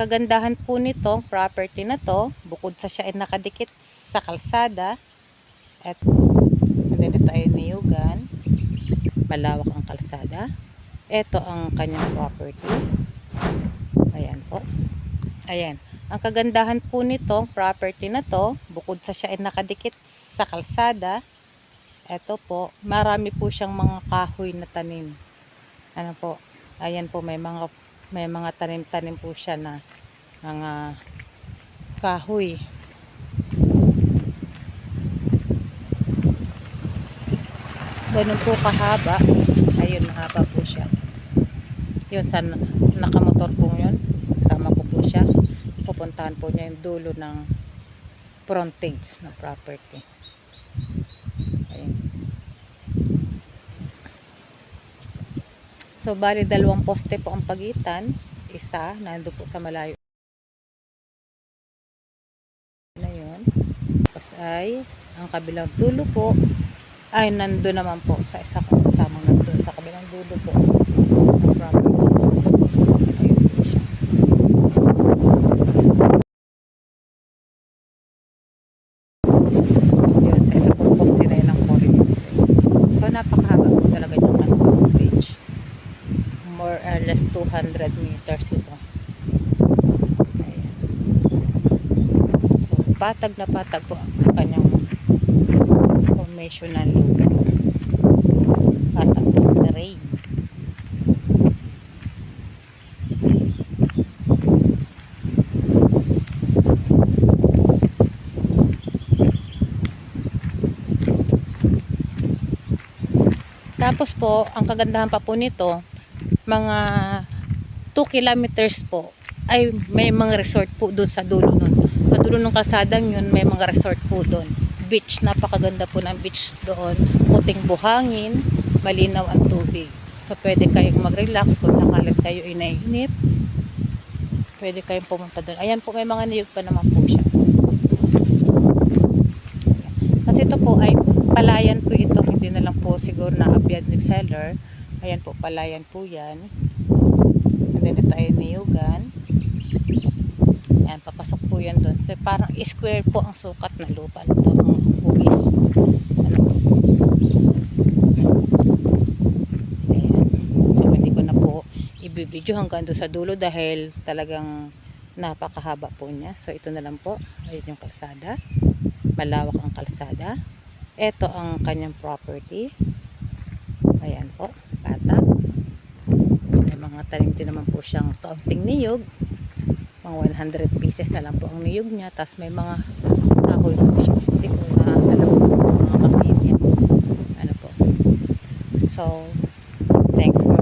Kagandahan po nitong property na to, bukod sa siya ay nakadikit sa kalsada, at dito ay niyugan, malawak ang kalsada. Ito ang kanyang property. Ayan po. Ayan. Ang kagandahan po nitong property na to, bukod sa siya ay nakadikit sa kalsada, ito po, marami po siyang mga kahoy na tanim. Ano po? Ayan po, may mga tanim-tanim po siya na mga kahoy. Ganun po kahaba. Ayun, mahaba po siya. Yun, sa nakamotor po yun. Sama ko po siya. Pupuntahan po niya yung dulo ng frontage na property. Ayun. So, bali 2 poste po ang pagitan. Isa, nando po sa malayo na yun. Tapos ay, ang kabilang dulo po, ay nando naman po sa isa kong kasamang nando sa kabilang dulo po ng property. Ayun po siya. Yun, sa isa kong poste na yun ang corridor. So, napakahaba po talaga yung frontage. More or less 200 meters ito. Ayan. So, patag na patag po ang kanyang formation ng lupa. Patag po ang terrain. Tapos po, ang kagandahan pa po nito, mga 2 kilometers po ay may mga resort po doon sa dulo nun. Sa dulo ng kalsadang yun, may mga resort po doon. Beach, napakaganda po ng beach doon. Puting buhangin, malinaw ang tubig. So pwede kayong mag-relax kung sakalit kayo ay naiinip. Pwede kayong pumunta doon. Ayan po, may mga niyog pa naman po siya. Kasi ito po ay palayan po ito, hindi na lang po siguro na abyan ng seller. Ayan po, palayan po yan. And then ito ay niyugan. Ayan, papasok po yan doon. So parang square po ang sukat na lupa nito, ang hugis. Ano po. Ayan. So hindi ko na po ibibidyo hanggang doon sa dulo dahil talagang napakahaba po niya. So ito na lang po. Ayun yung kalsada. Malawak ang kalsada. Ito ang kanyang property. Ayan po, patag. May mga tanim din naman po siyang kaunting niyog. Mga 100 pieces na lang po ang niyog niya. Tapos may mga kahoy po siya. Hindi ko na alam mga kapit niya. Ano po. So, thanks for